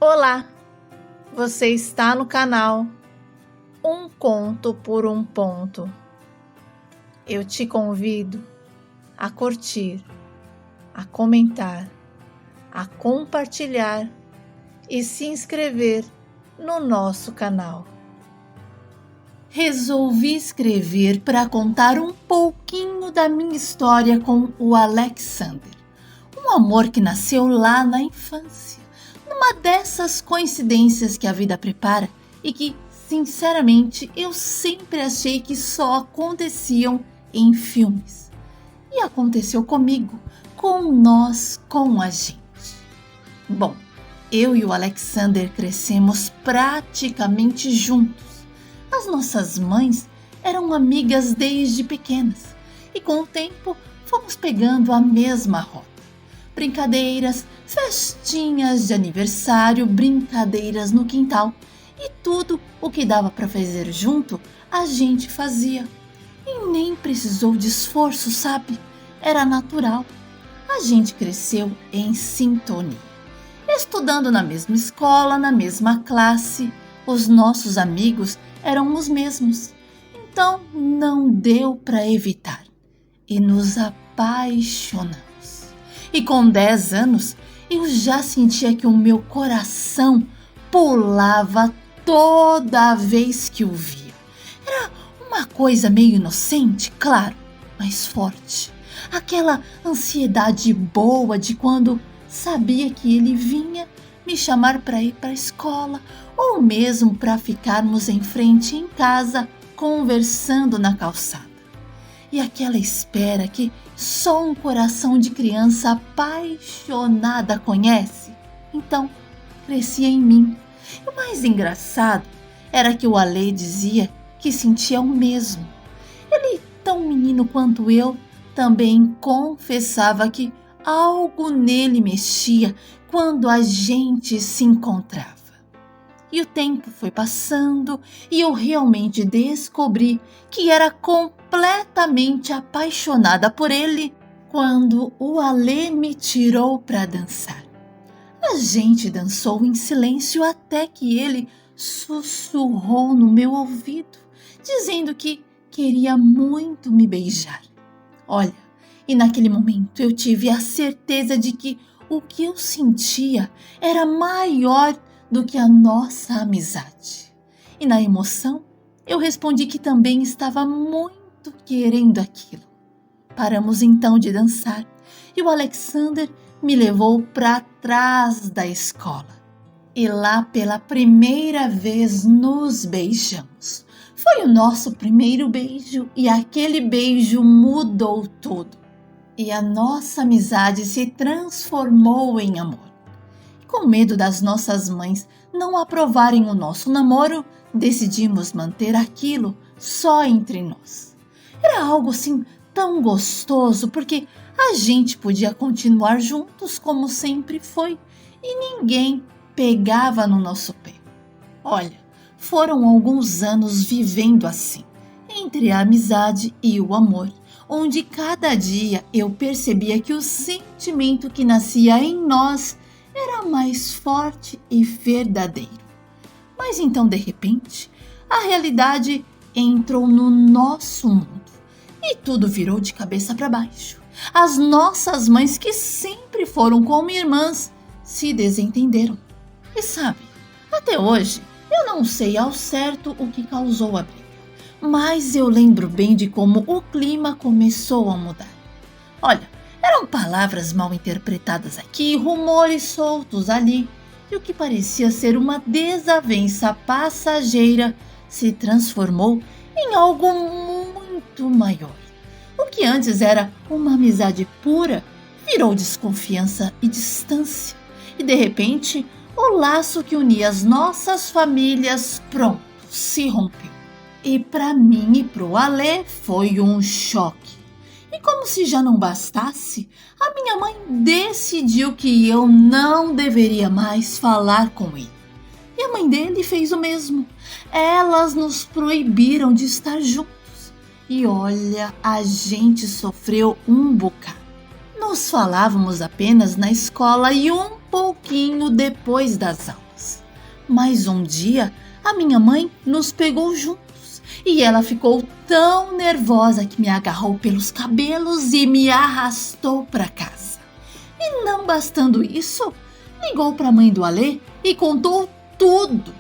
Olá, você está no canal Um Conto por um Ponto. Eu te convido a curtir, a comentar, a compartilhar e se inscrever no nosso canal. Resolvi escrever para contar um pouquinho da minha história com o Alexander, um amor que nasceu lá na infância. Uma dessas coincidências que a vida prepara e que, sinceramente, eu sempre achei que só aconteciam em filmes. E aconteceu comigo, com nós, com a gente. Bom, eu e o Alexander crescemos praticamente juntos. As nossas mães eram amigas desde pequenas e com o tempo fomos pegando a mesma rota. Brincadeiras, festinhas de aniversário, brincadeiras no quintal e tudo o que dava para fazer junto a gente fazia. E nem precisou de esforço, sabe? Era natural. A gente cresceu em sintonia. Estudando na mesma escola, na mesma classe, os nossos amigos eram os mesmos. Então não deu para evitar e nos apaixonamos. E com 10 anos, eu já sentia que o meu coração pulava toda vez que o via. Era uma coisa meio inocente, claro, mas forte. Aquela ansiedade boa de quando sabia que ele vinha me chamar para ir para a escola ou mesmo para ficarmos em frente em casa conversando na calçada. E aquela espera que só um coração de criança apaixonada conhece. Então, crescia em mim. E o mais engraçado era que o Ale dizia que sentia o mesmo. Ele, tão menino quanto eu, também confessava que algo nele mexia quando a gente se encontrava. E o tempo foi passando e eu realmente descobri que era completamente apaixonada por ele quando o Ale me tirou para dançar. A gente dançou em silêncio até que ele sussurrou no meu ouvido, dizendo que queria muito me beijar. Olha, e naquele momento eu tive a certeza de que o que eu sentia era maior do que a nossa amizade. E na emoção, eu respondi que também estava muito querendo aquilo. Paramos então de dançar e o Alexander me levou para trás da escola. E lá pela primeira vez nos beijamos. Foi o nosso primeiro beijo e aquele beijo mudou tudo. E a nossa amizade se transformou em amor. Com medo das nossas mães não aprovarem o nosso namoro, decidimos manter aquilo só entre nós. Era algo assim tão gostoso porque a gente podia continuar juntos como sempre foi e ninguém pegava no nosso pé. Olha, foram alguns anos vivendo assim, entre a amizade e o amor, onde cada dia eu percebia que o sentimento que nascia em nós era mais forte e verdadeiro. Mas então, de repente, a realidade entrou no nosso mundo e tudo virou de cabeça para baixo. As nossas mães, que sempre foram como irmãs, se desentenderam. E sabe, até hoje eu não sei ao certo o que causou a briga, mas eu lembro bem de como o clima começou a mudar. Olha, eram palavras mal interpretadas aqui, rumores soltos ali, e o que parecia ser uma desavença passageira se transformou em algo muito maior. O que antes era uma amizade pura virou desconfiança e distância, e de repente o laço que unia as nossas famílias, pronto, se rompeu. E para mim e pro Ale foi um choque. E como se já não bastasse, a minha mãe decidiu que eu não deveria mais falar com ele. E a mãe dele fez o mesmo. Elas nos proibiram de estar juntos. E olha, a gente sofreu um bocado. Nos falávamos apenas na escola e um pouquinho depois das aulas. Mas um dia a minha mãe nos pegou juntos e ela ficou tão nervosa que me agarrou pelos cabelos e me arrastou para casa. E não bastando isso, ligou para a mãe do Alê e contou tudo.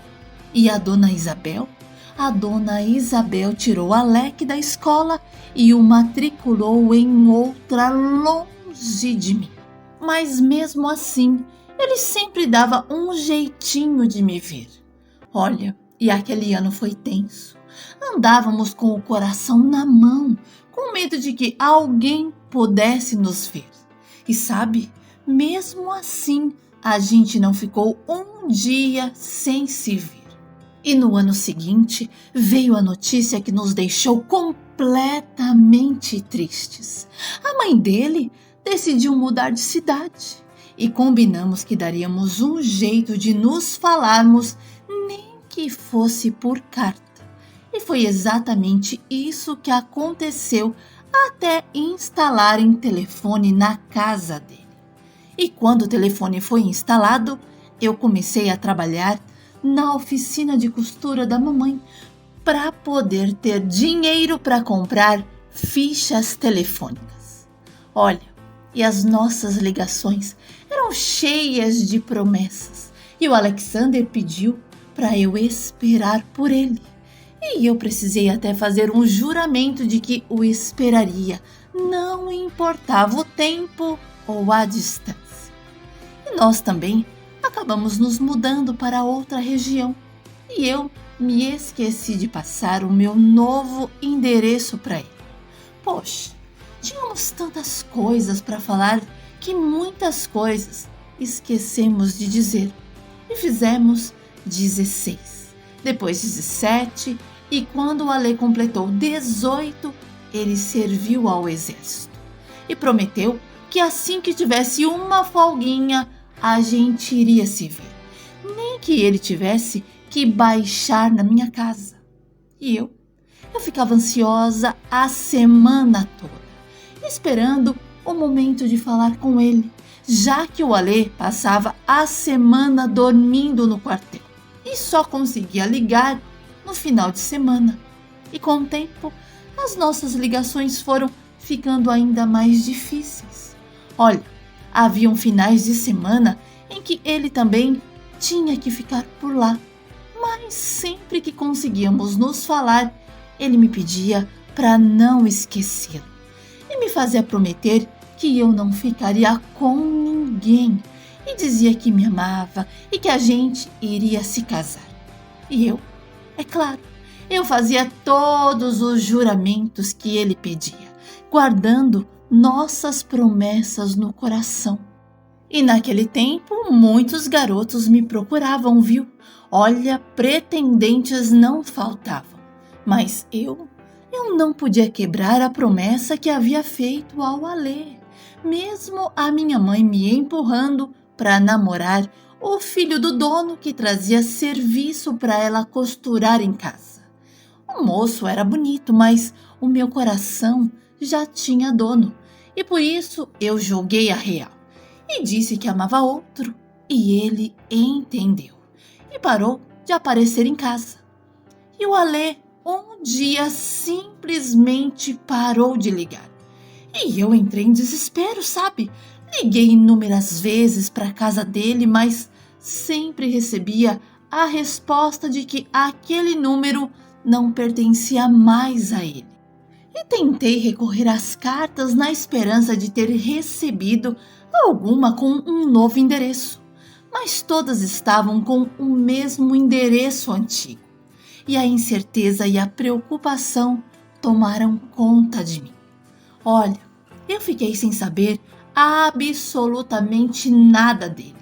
E a dona Isabel? A dona Isabel tirou Alec da escola e o matriculou em outra longe de mim. Mas mesmo assim, ele sempre dava um jeitinho de me ver. Olha, e aquele ano foi tenso. Andávamos com o coração na mão, com medo de que alguém pudesse nos ver. E sabe, mesmo assim, a gente não ficou um dia sem se ver. E no ano seguinte, veio a notícia que nos deixou completamente tristes. A mãe dele decidiu mudar de cidade e combinamos que daríamos um jeito de nos falarmos, nem que fosse por carta. E foi exatamente isso que aconteceu até instalarem telefone na casa dele. E quando o telefone foi instalado, eu comecei a trabalhar na oficina de costura da mamãe para poder ter dinheiro para comprar fichas telefônicas. Olha, e as nossas ligações eram cheias de promessas e o Alexander pediu para eu esperar por ele. E eu precisei até fazer um juramento de que o esperaria, não importava o tempo ou a distância. E nós também acabamos nos mudando para outra região e eu me esqueci de passar o meu novo endereço para ele. Poxa, tínhamos tantas coisas para falar que muitas coisas esquecemos de dizer. E fizemos 16, depois 17 e quando o Alê completou 18, ele serviu ao exército e prometeu que assim que tivesse uma folguinha, a gente iria se ver, nem que ele tivesse que baixar na minha casa. E eu ficava ansiosa a semana toda, esperando o momento de falar com ele, já que o Alê passava a semana dormindo no quartel e só conseguia ligar no final de semana. E com o tempo, as nossas ligações foram ficando ainda mais difíceis. Olha, haviam finais de semana em que ele também tinha que ficar por lá, mas sempre que conseguíamos nos falar, ele me pedia para não esquecê-lo e me fazia prometer que eu não ficaria com ninguém e dizia que me amava e que a gente iria se casar. E eu, é claro, eu fazia todos os juramentos que ele pedia, guardando nossas promessas no coração. E naquele tempo, muitos garotos me procuravam, viu? Olha, pretendentes não faltavam. Mas eu não podia quebrar a promessa que havia feito ao Alê, mesmo a minha mãe me empurrando para namorar o filho do dono que trazia serviço para ela costurar em casa. O moço era bonito, mas o meu coração já tinha dono, e por isso eu joguei a real e disse que amava outro, e ele entendeu e parou de aparecer em casa. E o Alê um dia simplesmente parou de ligar. E eu entrei em desespero, sabe? Liguei inúmeras vezes para a casa dele, mas sempre recebia a resposta de que aquele número não pertencia mais a ele. E tentei recorrer às cartas na esperança de ter recebido alguma com um novo endereço, mas todas estavam com o mesmo endereço antigo. E a incerteza e a preocupação tomaram conta de mim. Olha, eu fiquei sem saber absolutamente nada dele,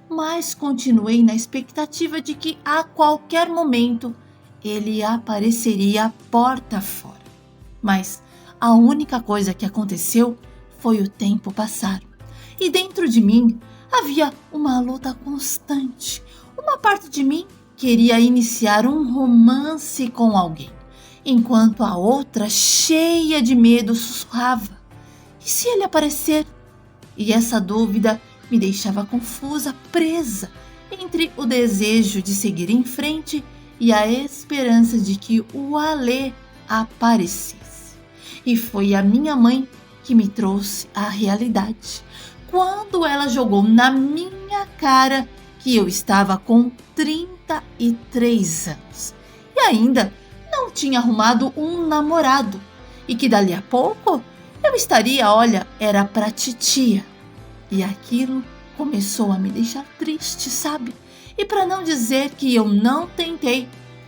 mas continuei na expectativa de que a qualquer momento ele apareceria porta fora. Mas a única coisa que aconteceu foi o tempo passar. E dentro de mim havia uma luta constante. Uma parte de mim queria iniciar um romance com alguém, enquanto a outra, cheia de medo, sussurrava: e se ele aparecer? E essa dúvida me deixava confusa, presa, entre o desejo de seguir em frente e a esperança de que o Alê aparecesse. E foi a minha mãe que me trouxe à realidade, quando ela jogou na minha cara que eu estava com 33 anos e ainda não tinha arrumado um namorado e que dali a pouco eu estaria, olha, era pra titia. E aquilo começou a me deixar triste, sabe? E para não dizer que eu não tentei,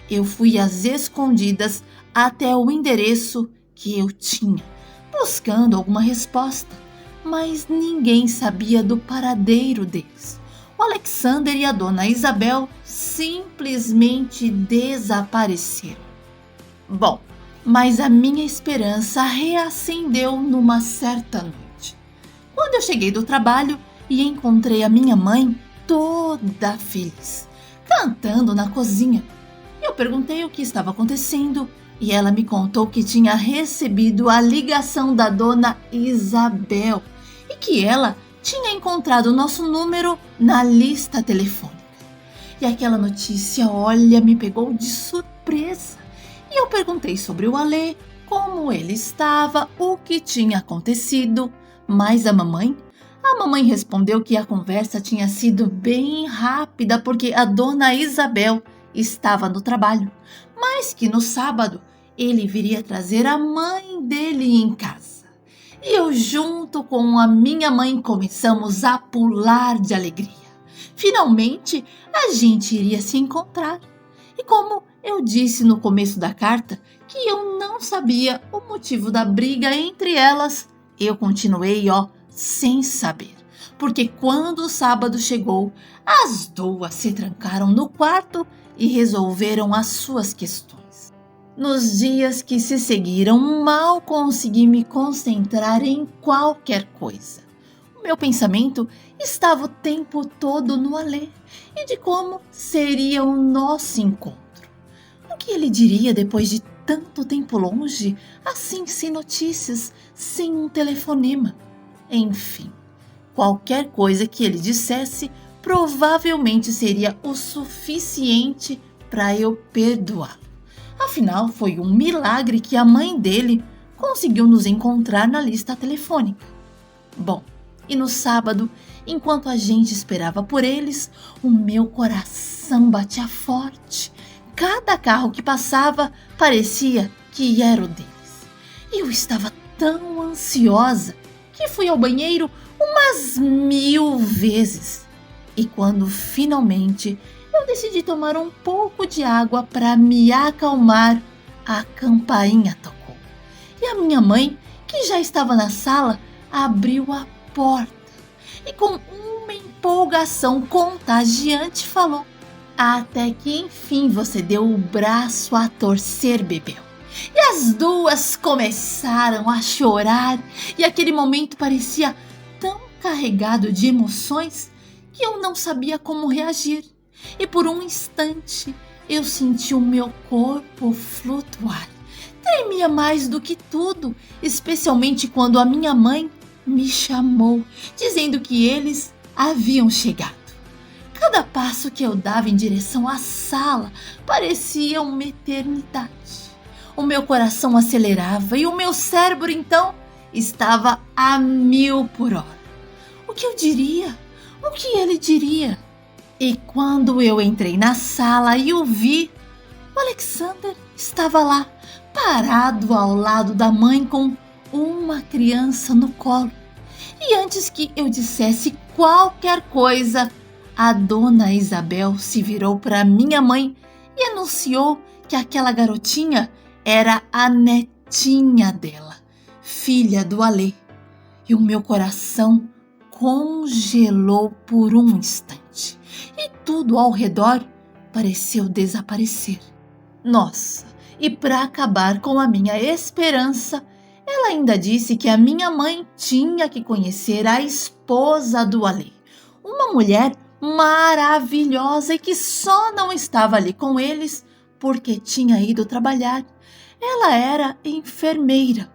eu fui às escondidas até o endereço que eu tinha, buscando alguma resposta, mas ninguém sabia do paradeiro deles. O Alexander e a dona Isabel simplesmente desapareceram. Bom, mas a minha esperança reacendeu numa certa noite, quando eu cheguei do trabalho e encontrei a minha mãe toda feliz, cantando na cozinha. Eu perguntei o que estava acontecendo e ela me contou que tinha recebido a ligação da dona Isabel e que ela tinha encontrado o nosso número na lista telefônica. E aquela notícia, olha, me pegou de surpresa. E eu perguntei sobre o Alê, como ele estava, o que tinha acontecido, mas a mamãe respondeu que a conversa tinha sido bem rápida porque a dona Isabel estava no trabalho, mas que no sábado ele viria trazer a mãe dele em casa. E eu, junto com a minha mãe, começamos a pular de alegria. Finalmente, a gente iria se encontrar. E como eu disse no começo da carta que eu não sabia o motivo da briga entre elas, eu continuei, sem saber. Porque quando o sábado chegou, as duas se trancaram no quarto e resolveram as suas questões. Nos dias que se seguiram, mal consegui me concentrar em qualquer coisa. O meu pensamento estava o tempo todo no Alê e de como seria o nosso encontro. O que ele diria depois de tanto tempo longe, assim sem notícias, sem um telefonema? Enfim, qualquer coisa que ele dissesse provavelmente seria o suficiente para eu perdoá-lo. Afinal, foi um milagre que a mãe dele conseguiu nos encontrar na lista telefônica. Bom, e no sábado, enquanto a gente esperava por eles, o meu coração batia forte. Cada carro que passava parecia que era o deles. Eu estava tão ansiosa que fui ao banheiro umas 1000 vezes. E quando finalmente eu decidi tomar um pouco de água para me acalmar, a campainha tocou. E a minha mãe, que já estava na sala, abriu a porta e com uma empolgação contagiante falou: "Até que enfim você deu o braço a torcer, Bebel." E as duas começaram a chorar e aquele momento parecia tão carregado de emoções que eu não sabia como reagir. E por um instante eu senti o meu corpo flutuar. Tremia mais do que tudo, especialmente quando a minha mãe me chamou, dizendo que eles haviam chegado. Cada passo que eu dava em direção à sala parecia uma eternidade. O meu coração acelerava e o meu cérebro, então, estava a 1000 por hora. O que eu diria? O que ele diria? E quando eu entrei na sala e o vi, o Alexander estava lá, parado ao lado da mãe com uma criança no colo. E antes que eu dissesse qualquer coisa, a dona Isabel se virou para minha mãe e anunciou que aquela garotinha era a netinha dela, filha do Alê. E o meu coração congelou por um instante e tudo ao redor pareceu desaparecer. Nossa, e para acabar com a minha esperança, ela ainda disse que a minha mãe tinha que conhecer a esposa do Alê, uma mulher maravilhosa e que só não estava ali com eles porque tinha ido trabalhar. Ela era enfermeira.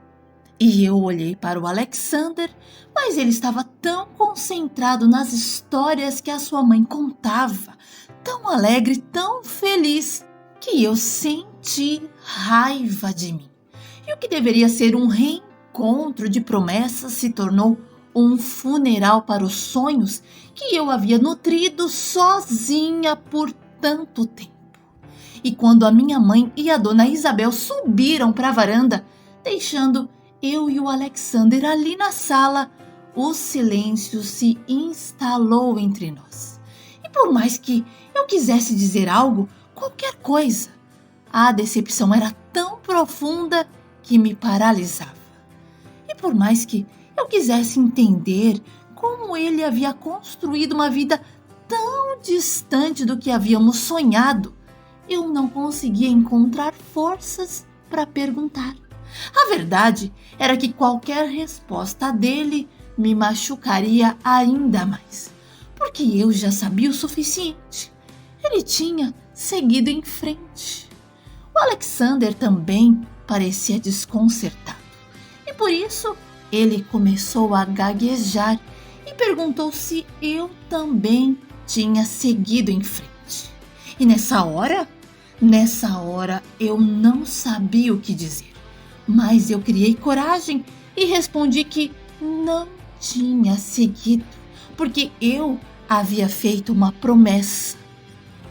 E eu olhei para o Alexander, mas ele estava tão concentrado nas histórias que a sua mãe contava, tão alegre, tão feliz, que eu senti raiva de mim. E o que deveria ser um reencontro de promessas se tornou um funeral para os sonhos que eu havia nutrido sozinha por tanto tempo. E quando a minha mãe e a dona Isabel subiram para a varanda, deixando eu e o Alexander ali na sala, o silêncio se instalou entre nós. E por mais que eu quisesse dizer algo, qualquer coisa, a decepção era tão profunda que me paralisava. E por mais que eu quisesse entender como ele havia construído uma vida tão distante do que havíamos sonhado, eu não conseguia encontrar forças para perguntar. A verdade era que qualquer resposta dele me machucaria ainda mais, porque eu já sabia o suficiente. Ele tinha seguido em frente. O Alexander também parecia desconcertado, e por isso ele começou a gaguejar e perguntou se eu também tinha seguido em frente. E nessa hora eu não sabia o que dizer, mas eu criei coragem e respondi que não tinha seguido, porque eu havia feito uma promessa.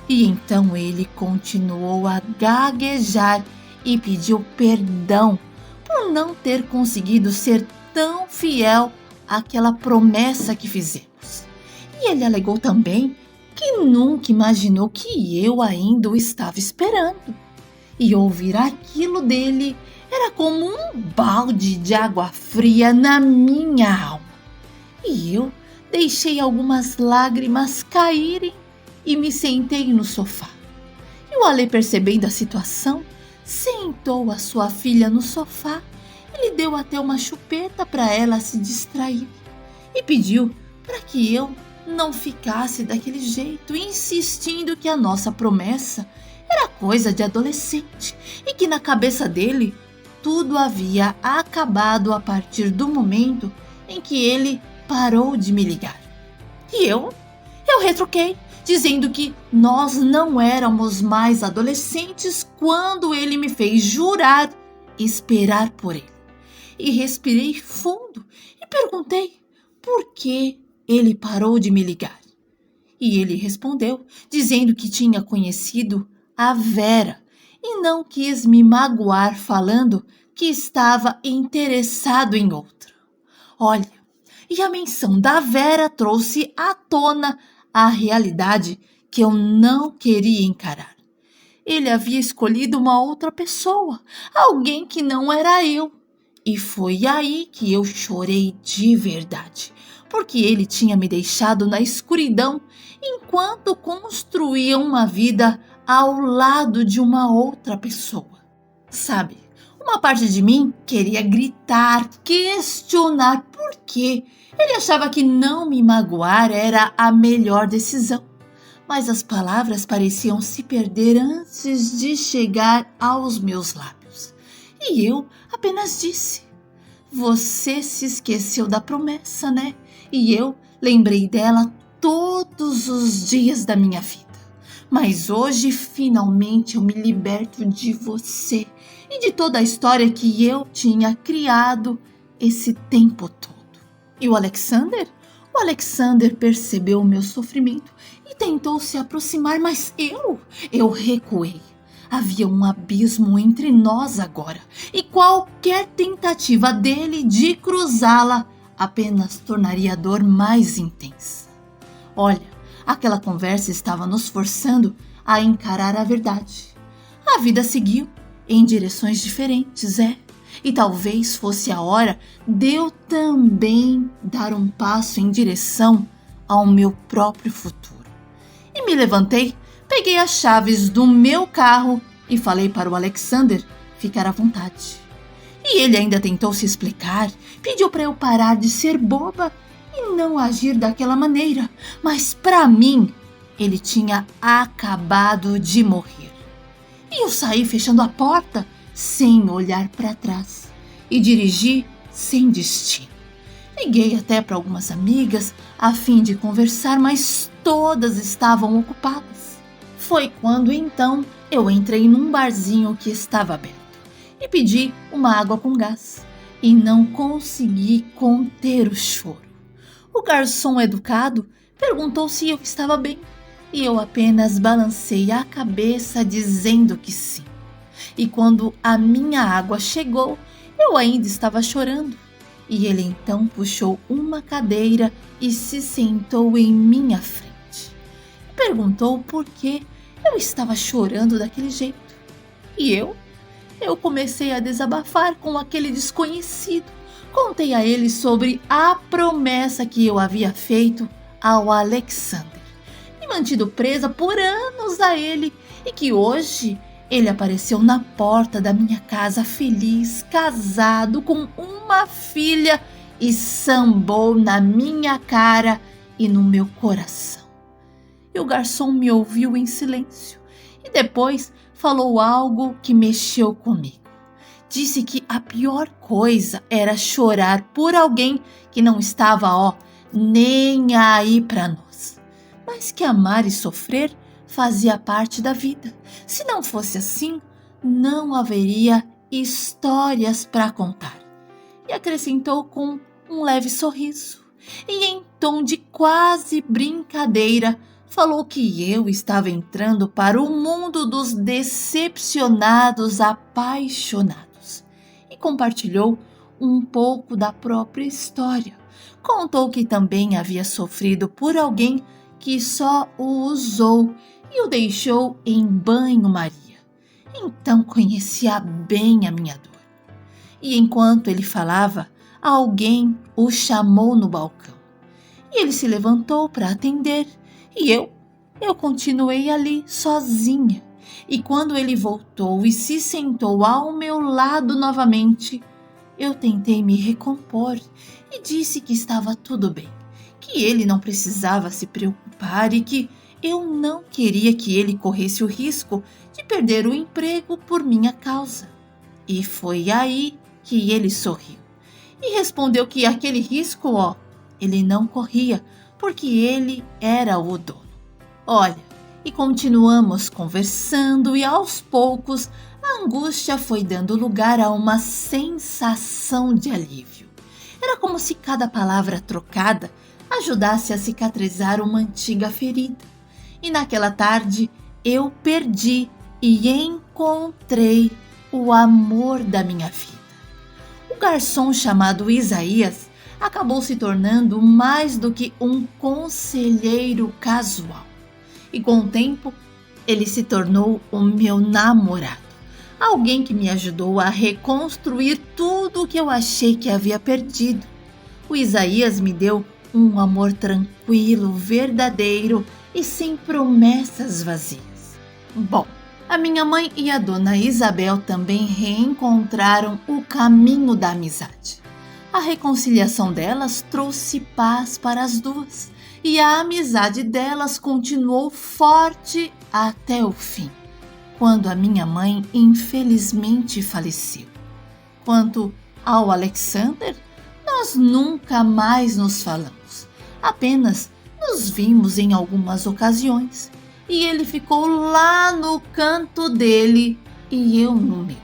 E então ele continuou a gaguejar e pediu perdão por não ter conseguido ser tão fiel àquela promessa que fizemos. E ele alegou também que nunca imaginou que eu ainda o estava esperando. E ouvir aquilo dele era como um balde de água fria na minha alma. E eu deixei algumas lágrimas caírem e me sentei no sofá. E o Ale, percebendo a situação, sentou a sua filha no sofá e lhe deu até uma chupeta para ela se distrair. E pediu para que eu não ficasse daquele jeito, insistindo que a nossa promessa era coisa de adolescente e que na cabeça dele tudo havia acabado a partir do momento em que ele parou de me ligar. E eu retruquei, dizendo que nós não éramos mais adolescentes quando ele me fez jurar esperar por ele. E respirei fundo e perguntei por que ele parou de me ligar. E ele respondeu, dizendo que tinha conhecido a Vera e não quis me magoar falando que estava interessado em outra. Olha, e a menção da Vera trouxe à tona a realidade que eu não queria encarar. Ele havia escolhido uma outra pessoa, alguém que não era eu. E foi aí que eu chorei de verdade, porque ele tinha me deixado na escuridão enquanto construía uma vida ao lado de uma outra pessoa. Sabe, uma parte de mim queria gritar, questionar por quê. Ele achava que não me magoar era a melhor decisão, mas as palavras pareciam se perder antes de chegar aos meus lábios. E eu apenas disse: "Você se esqueceu da promessa, né?" E eu lembrei dela todos os dias da minha vida. Mas hoje, finalmente, eu me liberto de você e de toda a história que eu tinha criado esse tempo todo. E o Alexander? O Alexander percebeu o meu sofrimento e tentou se aproximar, mas eu recuei. Havia um abismo entre nós agora, e qualquer tentativa dele de cruzá-la apenas tornaria a dor mais intensa. Olha, aquela conversa estava nos forçando a encarar a verdade. A vida seguiu em direções diferentes, e talvez fosse a hora de eu também dar um passo em direção ao meu próprio futuro. E me levantei, peguei as chaves do meu carro e falei para o Alexander ficar à vontade. E ele ainda tentou se explicar, pediu para eu parar de ser boba e não agir daquela maneira, mas para mim ele tinha acabado de morrer. E eu saí fechando a porta sem olhar para trás e dirigi sem destino. Liguei até para algumas amigas a fim de conversar, mas todas estavam ocupadas. Foi quando então eu entrei num barzinho que estava aberto e pedi uma água com gás e não consegui conter o choro. O garçom educado perguntou se eu estava bem e eu apenas balancei a cabeça dizendo que sim. E quando a minha água chegou, eu ainda estava chorando. E ele então puxou uma cadeira e se sentou em minha frente. E perguntou por que eu estava chorando daquele jeito. E eu comecei a desabafar com aquele desconhecido. Contei a ele sobre a promessa que eu havia feito ao Alexander e mantido presa por anos a ele, e que hoje ele apareceu na porta da minha casa feliz, casado com uma filha, e sambou na minha cara e no meu coração. E o garçom me ouviu em silêncio e depois falou algo que mexeu comigo. Disse que a pior coisa era chorar por alguém que não estava, nem aí para nós. Mas que amar e sofrer fazia parte da vida. Se não fosse assim, não haveria histórias para contar. E acrescentou com um leve sorriso. E em tom de quase brincadeira, falou que eu estava entrando para o mundo dos decepcionados apaixonados. E compartilhou um pouco da própria história. Contou que também havia sofrido por alguém que só o usou e o deixou em banho-maria. Então conhecia bem a minha dor. E enquanto ele falava, alguém o chamou no balcão. E ele se levantou para atender e eu continuei ali sozinha. E quando ele voltou e se sentou ao meu lado novamente, eu tentei me recompor e disse que estava tudo bem, que ele não precisava se preocupar e que eu não queria que ele corresse o risco de perder o emprego por minha causa. E foi aí que ele sorriu e respondeu que aquele risco, ele não corria, porque ele era o dono. Olha, e continuamos conversando e aos poucos a angústia foi dando lugar a uma sensação de alívio. Era como se cada palavra trocada ajudasse a cicatrizar uma antiga ferida. E naquela tarde eu perdi e encontrei o amor da minha vida. O garçom chamado Isaías acabou se tornando mais do que um conselheiro casual. E com o tempo, ele se tornou o meu namorado. Alguém que me ajudou a reconstruir tudo o que eu achei que havia perdido. O Isaías me deu um amor tranquilo, verdadeiro e sem promessas vazias. Bom, a minha mãe e a dona Isabel também reencontraram o caminho da amizade. A reconciliação delas trouxe paz para as duas e a amizade delas continuou forte até o fim, quando a minha mãe infelizmente faleceu. Quanto ao Alexander, nós nunca mais nos falamos, apenas nos vimos em algumas ocasiões e ele ficou lá no canto dele e eu no meu.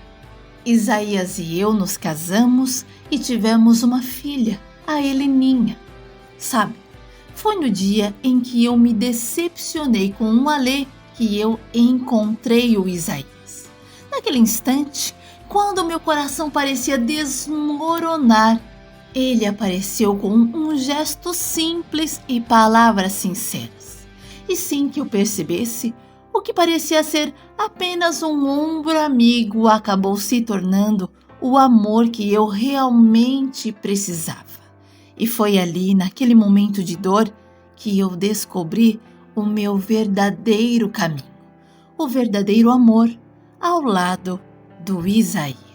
Isaías e eu nos casamos e tivemos uma filha, a Heleninha. Sabe, foi no dia em que eu me decepcionei com o Alê que eu encontrei o Isaías. Naquele instante, quando meu coração parecia desmoronar, ele apareceu com um gesto simples e palavras sinceras. E sem que eu percebesse, o que parecia ser apenas um ombro amigo acabou se tornando o amor que eu realmente precisava. E foi ali, naquele momento de dor, que eu descobri o meu verdadeiro caminho, o verdadeiro amor ao lado do Isaías.